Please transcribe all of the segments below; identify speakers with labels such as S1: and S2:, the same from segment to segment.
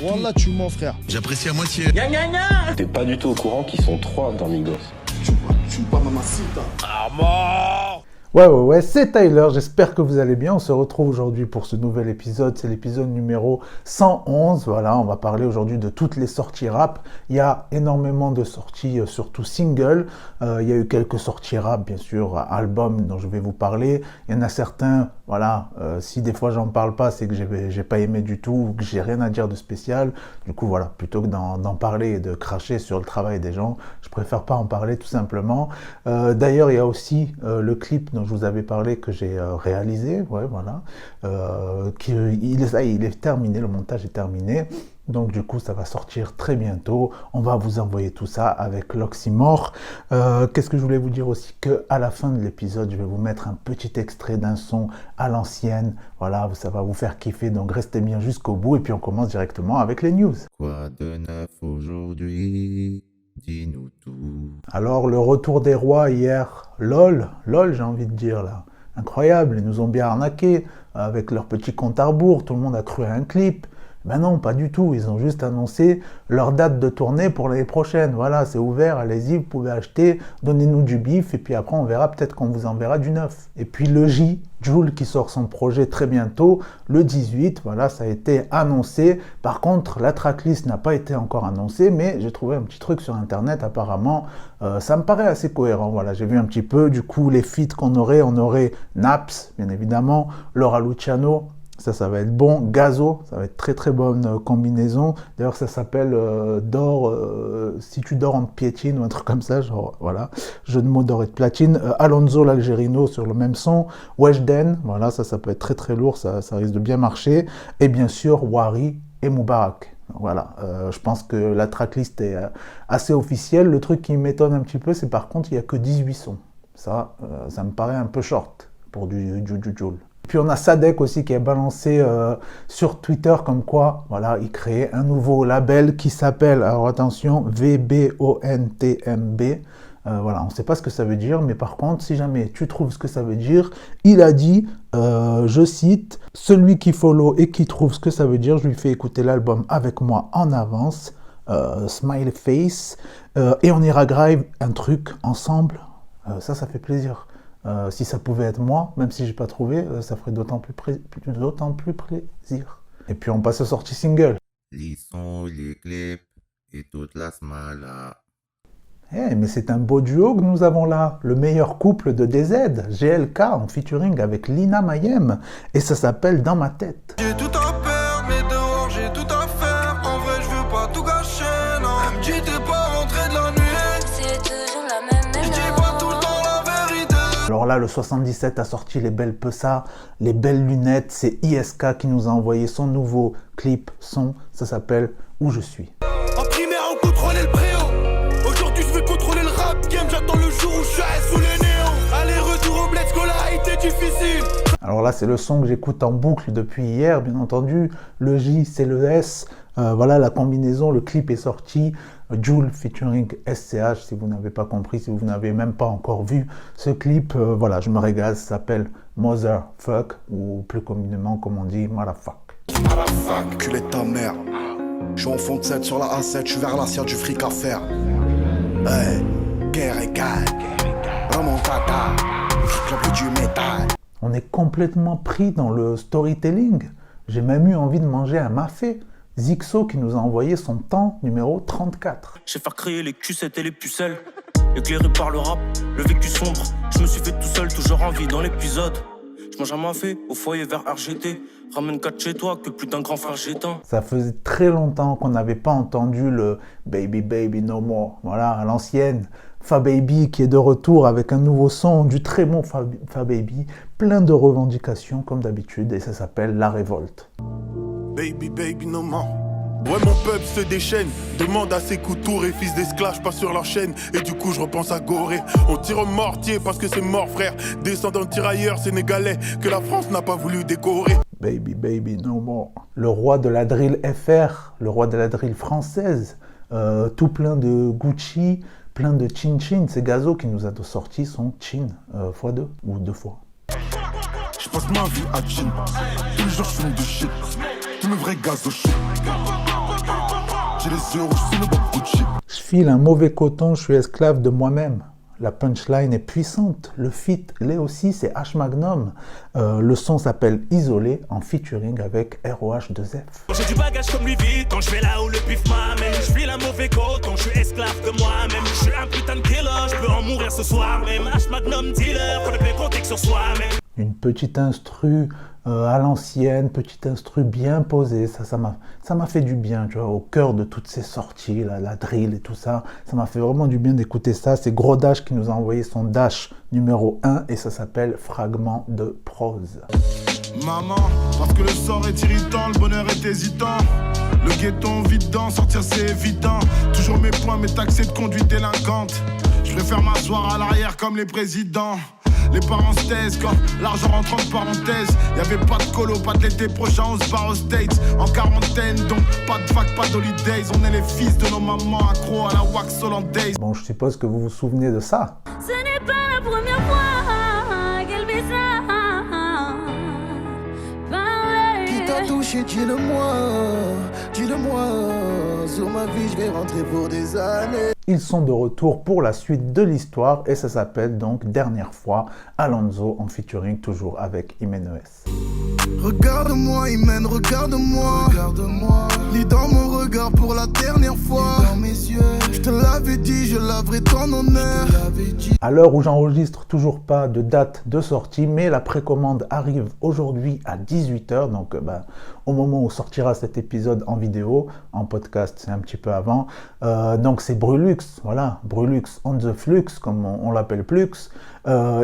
S1: Wallah, tu mens, frère.
S2: J'apprécie à moitié.
S3: T'es pas du tout au courant qu'ils sont 3 dans Migos.
S1: Chupa mamacita.
S4: Ouais, c'est Tyler, j'espère que vous allez bien. On se retrouve aujourd'hui pour ce nouvel épisode, c'est l'épisode numéro 111. Voilà, on va parler aujourd'hui de toutes les sorties rap. Il y a énormément de sorties, surtout singles. Il y a eu quelques sorties rap, bien sûr, albums dont je vais vous parler. Il y en a certains, voilà, si des fois j'en parle pas, c'est que j'ai pas aimé du tout ou que j'ai rien à dire de spécial. Du coup, voilà, plutôt que d'en parler et de cracher sur le travail des gens, je préfère pas en parler tout simplement. D'ailleurs, il y a aussi le clip dont je vous avais parlé que j'ai réalisé, ouais, voilà, il est terminé, le montage est terminé, donc du coup ça va sortir très bientôt. On va vous envoyer tout ça avec l'Oxymore. Qu'est-ce que je voulais vous dire aussi, que à la fin de l'épisode, je vais vous mettre un petit extrait d'un son à l'ancienne, voilà, ça va vous faire kiffer, donc restez bien jusqu'au bout et puis on commence directement avec les news.
S2: Quoi de neuf aujourd'hui? Dis-nous tout.
S4: Alors, le retour des rois hier, lol, j'ai envie de dire là. Incroyable, ils nous ont bien arnaqués avec leur petit compte à rebours, tout le monde a cru à un clip. Ben non, pas du tout, ils ont juste annoncé leur date de tournée pour l'année prochaine. Voilà, c'est ouvert, allez-y, vous pouvez acheter, donnez-nous du bif, et puis après on verra, peut-être qu'on vous enverra du neuf. Et puis le J, Jul qui sort son projet très bientôt, le 18, voilà, ça a été annoncé. Par contre, la tracklist n'a pas été encore annoncée, mais j'ai trouvé un petit truc sur internet, apparemment, ça me paraît assez cohérent. Voilà, j'ai vu un petit peu, du coup, les feats qu'on aurait, on aurait Naps, bien évidemment, Laura Luciano, ça va être bon. Gazo, ça va être très très bonne combinaison. D'ailleurs, ça s'appelle si tu dors en piétine ou un truc comme ça, genre voilà, jeu de mots d'or et de platine. Alonso l'Algérino sur le même son. Weshden, voilà, ça peut être très très lourd, ça risque de bien marcher. Et bien sûr, Wari et Moubarak. Voilà, je pense que la tracklist est assez officielle. Le truc qui m'étonne un petit peu, c'est par contre, il n'y a que 18 sons. Ça me paraît un peu short pour du Jul. Puis on a Sadek aussi qui est balancé sur Twitter comme quoi, voilà, il crée un nouveau label qui s'appelle, alors attention, VBONTMB. Voilà, on ne sait pas ce que ça veut dire, mais par contre, si jamais tu trouves ce que ça veut dire, il a dit, je cite, « Celui qui follow et qui trouve ce que ça veut dire, je lui fais écouter l'album avec moi en avance, smiley face, et on ira grave un truc ensemble. » Ça fait plaisir. Si ça pouvait être moi, même si j'ai pas trouvé, ça ferait d'autant plus plaisir. Et puis on passe aux sorties single.
S2: Les sons, les clips et toute la smala.
S4: Mais c'est un beau duo que nous avons là, le meilleur couple de DZ, GLK en featuring avec Lina Mayem, et ça s'appelle Dans ma tête.
S5: J'ai tout à perdre, mais dehors j'ai tout à faire. En vrai je veux pas tout gâcher, non. Elle me dit t'es pas rentré de la nuit.
S6: C'est toujours la même
S5: Je dis pas tout le temps la vérité.
S4: Alors là, le 77 a sorti les belles pessas, les belles lunettes, c'est ISK qui nous a envoyé son nouveau clip son, ça s'appelle Où je suis.
S5: En primaire on contrôlait le préau. Aujourd'hui je veux contrôler le rap game. J'attends le jour où je suis sous les néons. Aller-retour au bled, scolarité difficile.
S4: Alors là, c'est le son que j'écoute en boucle depuis hier, bien entendu. Le J, c'est le S. Voilà la combinaison, le clip est sorti. Jul featuring SCH, si vous n'avez pas compris, si vous n'avez même pas encore vu ce clip, voilà, je me régale, ça s'appelle Motherfuck, ou plus communément, comme on dit, Motherfuck.
S1: Culé de ta mère. Je suis en fond de 7 sur la A7, je suis vers l'assiette du fric à faire. Hey, guerre et gagne. Remontada, club du métal.
S4: On est complètement pris dans le storytelling. J'ai même eu envie de manger un mafé. Zixo qui nous a envoyé son temps numéro 34.
S7: J'ai fait créer les Q7 et les pucelles. Éclairé par le rap, le vécu sombre. Je me suis fait tout seul, toujours en vie dans l'épisode. Je mange un mafé au foyer vers RGT. Ramène 4 chez toi que plus d'un grand frère j'éteins.
S4: Ça faisait très longtemps qu'on n'avait pas entendu le Baby Baby No More. Voilà, à l'ancienne. Fababy qui est de retour avec un nouveau son, du très bon Fababy. Plein de revendications comme d'habitude et ça s'appelle La Révolte.
S5: Baby, baby, no more. Ouais, mon peuple se déchaîne. Demande à ses coups tours et fils d'esclaves, pas sur leur chaîne. Et du coup, je repense à Gorée. On tire au mortier parce que c'est mort, frère. Descendant de tirailleurs sénégalais que la France n'a pas voulu décorer.
S4: Baby, baby, no more. Le roi de la drill FR, le roi de la drill française, tout plein de Gucci, plein de chin-chin. C'est Gazo qui nous a sorti son chin x2 ou 2 fois.
S5: Je passe ma vie à Chine. Tous les jours, je fume du shit. Tous mes vrais gaz au chou. J'ai les yeux rouges sous le bas Gucci.
S4: Je file un mauvais coton, je suis esclave de moi-même. La punchline est puissante, le feat l'est aussi, c'est H Magnum. Le son s'appelle Isolé en featuring avec ROH2F.
S8: J'ai du bagage comme Louis Vuitton, je vais là où le pif m'amène. Je file un mauvais coton, je suis esclave de moi-même. Je suis un putain de killer, je peux en mourir ce soir même. H Magnum dealer, pour ne plus compter que sur soi-même.
S4: Une petite instru à l'ancienne, petite instru bien posée, ça m'a fait du bien, tu vois, au cœur de toutes ces sorties, la drill et tout ça, ça m'a fait vraiment du bien d'écouter ça. C'est Gros Dash qui nous a envoyé son Dash numéro 1 et ça s'appelle Fragment de prose.
S5: Maman, parce que le sort est irritant, le bonheur est hésitant. Le ghetton vide dedans, sortir c'est évident. Toujours mes points, mes taxés de conduite délinquante. Je préfère m'asseoir à l'arrière comme les présidents. Les parents se taisent quand l'argent rentre en parenthèse. Y'avait pas de colo, pas de l'été prochain, on se barre aux States. En quarantaine, donc pas de vac, pas d'holidays. On est les fils de nos mamans accros à la wax hollandaise.
S4: Bon, je suppose que vous vous souvenez de ça.
S6: Ce n'est pas la première fois qu'elle fait ça.
S9: Qui t'a touché, dis-le-moi. Sur ma vie, je vais rentrer pour des années.
S4: Ils sont de retour pour la suite de l'histoire et ça s'appelle donc Dernière fois, Alonso en featuring toujours avec Imenes.
S9: Regarde-moi, Imen, regarde-moi. Lis dans mon regard pour la dernière fois. Dans mes yeux, je te l'avais dit, je laverai ton honneur.
S4: À l'heure où j'enregistre, toujours pas de date de sortie, mais la précommande arrive aujourd'hui à 18h, donc au moment où sortira cet épisode en vidéo, en podcast c'est un petit peu avant, donc c'est Brulux, voilà, Brulux on the Flux, comme on l'appelle Plux,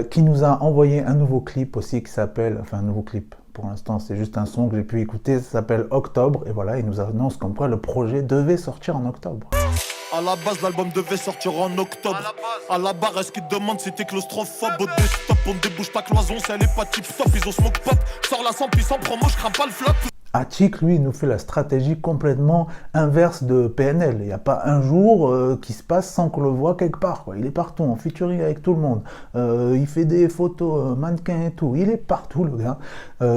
S4: qui nous a envoyé un nouveau clip aussi qui s'appelle, enfin un nouveau clip, pour l'instant c'est juste un son que j'ai pu écouter, ça s'appelle Octobre, et voilà, il nous annonce comme quoi le projet devait sortir en octobre.
S8: À la base, l'album devait sortir en octobre. À la barre, est-ce qu'ils demandent si t'es claustrophobe? Au desktop, on débouche ta cloison, si elle est pas tip top. Ils ont smoke pop, sors la 100 puis sans promo, je crains pas le flop.
S4: Attic, lui, nous fait la stratégie complètement inverse de PNL. Il n'y a pas un jour qui se passe sans qu'on le voit quelque part, quoi. Il est partout, en featuring avec tout le monde. Il fait des photos mannequins et tout. Il est partout, le gars.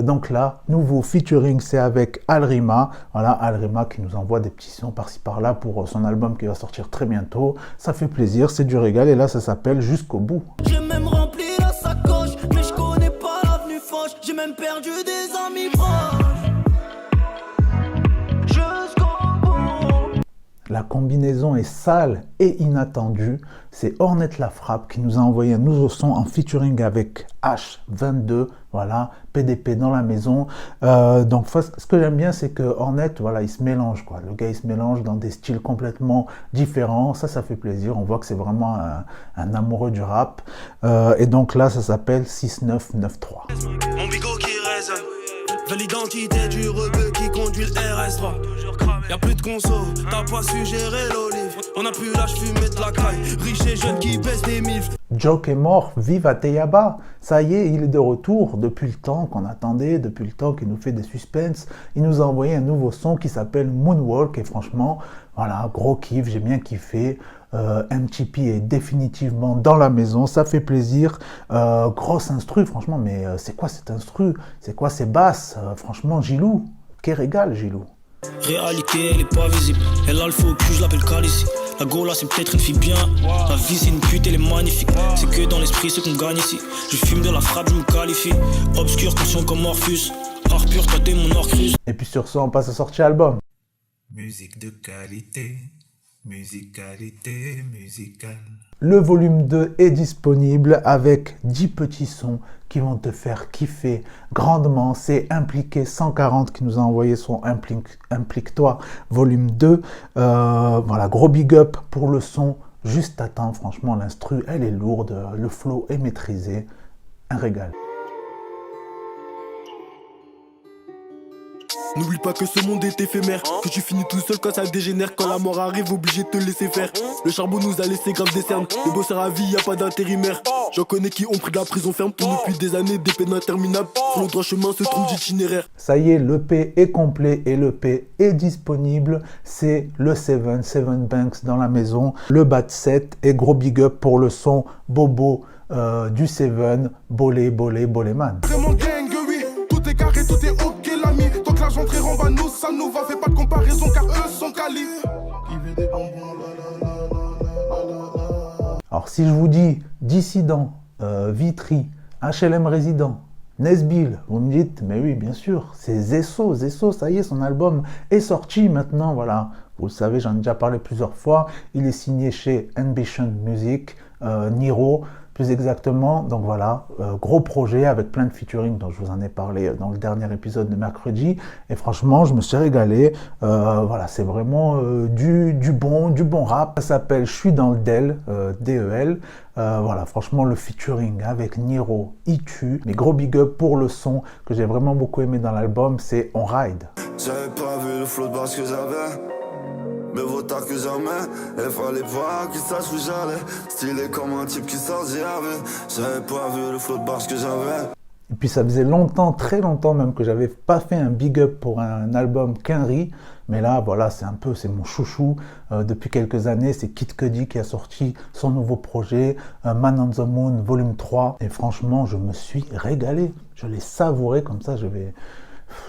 S4: Donc là, nouveau featuring, c'est avec Alrima. Voilà, Alrima qui nous envoie des petits sons par-ci par-là pour son album qui va sortir très bientôt. Ça fait plaisir, c'est du régal. Et là, ça s'appelle Jusqu'au bout.
S10: J'ai même rempli la sacoche, mais je connais pas l'avenue Foch. J'ai même perdu des amis proches.
S4: La combinaison est sale et inattendue. C'est Ornette La Frappe qui nous a envoyé un nouveau son en featuring avec H22. Voilà, PDP dans la maison. Donc, ce que j'aime bien, c'est que Ornette, voilà, il se mélange, quoi. Le gars, il se mélange dans des styles complètement différents. Ça fait plaisir. On voit que c'est vraiment un amoureux du rap. Et donc là, ça s'appelle 6993.
S8: Mon bigot qui résonne. De l'identité du rebeu qui conduit le RS3. Y'a plus de conso, t'as pas su gérer l'olive. On a plus l'âge fumé de la caille. Riche et jeune qui baisse des milfs.
S4: Joke est mort, vive à Teyaba. Ça y est, il est de retour depuis le temps qu'on attendait, depuis le temps qu'il nous fait des suspens. Il nous a envoyé un nouveau son qui s'appelle Moonwalk et franchement, voilà, gros kiff, j'ai bien kiffé. MTP est définitivement dans la maison, ça fait plaisir. Grosse instru, franchement, mais c'est quoi cette instru? C'est quoi ces basses? Franchement, Gilou, quel régal, Gilou.
S10: Réalité, elle est pas visible. Elle a le faux cul, je l'appelle Calici. La Gola, c'est peut-être une fille bien. La vie, c'est une pute, elle est magnifique. C'est que dans l'esprit, c'est qu'on gagne ici. Je fume de la frappe, je me qualifie. Obscur, conscient comme Morpheus. Art pur, toi t'es mon Orcruz.
S4: Et puis sur ça, on passe à sortir album.
S2: Musique de qualité, musicalité musicale.
S4: Le volume 2 est disponible avec 10 petits sons qui vont te faire kiffer grandement. C'est Impliqué 140 qui nous a envoyé son Implique-toi volume 2. Voilà, gros big up pour le son. Juste à temps, franchement, l'instru, elle est lourde. Le flow est maîtrisé. Un régal.
S8: N'oublie pas que ce monde est éphémère, que tu finis tout seul quand ça dégénère. Quand la mort arrive, obligé de te laisser faire. Le charbon nous a laissé grave des cernes. Les bosseurs à vie, y a pas d'intérimaire. J'en connais qui ont pris de la prison ferme pour depuis des années, des peines interminables. Sur le droit chemin se trouve d'itinéraire.
S4: Ça y est, l'EP est complet et l'EP est disponible. C'est le Seven Banks dans la maison. Le Bat 7 et gros big up pour le son Bobo du Seven. Bolé, man.
S5: C'est mon gang, oui. Tout est carré, tout est ok, l'ami. Donc l'argent
S9: l'argent très va nous, ça nous va, fais pas de comparaison car eux sont quali. Qui veut des bonbons,
S4: Alors si je vous dis Dissident, Vitry, HLM Résident, Nesbill, vous me dites, mais oui, bien sûr, c'est Zesso, ça y est, son album est sorti maintenant, voilà. Vous le savez, j'en ai déjà parlé plusieurs fois, il est signé chez Ambition Music, Niro, plus exactement, donc voilà, gros projet avec plein de featuring dont je vous en ai parlé dans le dernier épisode de mercredi, et franchement, je me suis régalé, voilà, c'est vraiment du bon rap, ça s'appelle Je suis dans le DEL, D-E-L, voilà, franchement, le featuring avec Niro, Itu, mais gros big up pour le son que j'ai vraiment beaucoup aimé dans l'album, c'est On Ride.
S11: J'avais pas vu le flow de base que j'avais. Mais vaut tard que jamais, il fallait pas qu'ils sachent où j'allais. Stylé comme un type qui sort d'y avait. J'avais pas vu le flow de barge que j'avais.
S4: Et puis ça faisait longtemps, très longtemps même, que j'avais pas fait un big up pour un album Quinry. Mais là, voilà, c'est mon chouchou. Depuis quelques années, c'est Kid Cudi qui a sorti son nouveau projet, Man on the Moon, volume 3. Et franchement, je me suis régalé. Je l'ai savouré comme ça, je vais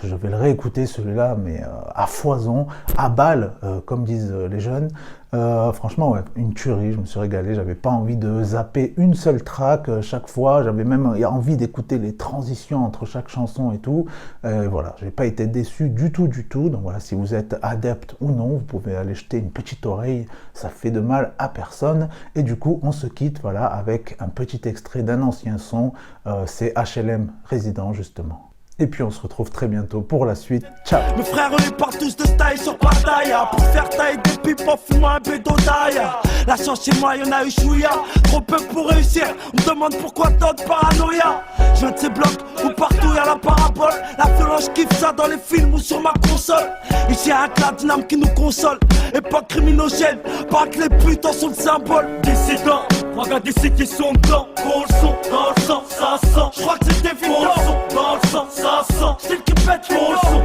S4: le réécouter celui-là, mais à foison, à balle, comme disent les jeunes. Franchement, ouais, une tuerie, je me suis régalé. J'avais pas envie de zapper une seule track chaque fois. J'avais même envie d'écouter les transitions entre chaque chanson et tout. Voilà, j'ai pas été déçu du tout. Donc voilà, si vous êtes adepte ou non, vous pouvez aller jeter une petite oreille. Ça fait de mal à personne. Et du coup, on se quitte, voilà, avec un petit extrait d'un ancien son. C'est HLM Résident, justement. Et puis on se retrouve très bientôt pour la suite. Ciao.
S10: Mes frères ils partent tous de taille sur Pattaya. Pour faire taille des pipes en fumant un bédo d'aïa. La chance chez moi y'en a eu chouïa. Trop peu pour réussir, on me demande pourquoi tant de paranoïa. Je viens de ces blocs où partout y'a la parabole. La violence kiffe ça dans les films ou sur ma console. Ici y'a un cladinam qui nous console. Et pas criminogène, pas que les putains sont le symbole. Dissident, regardez ceux qui sont dedans. Gros le son, dans le sang, ça sent. J'crois que c'est évident. Gros le son, dans le sang, ça sent. C'est le qui pète, gros le son.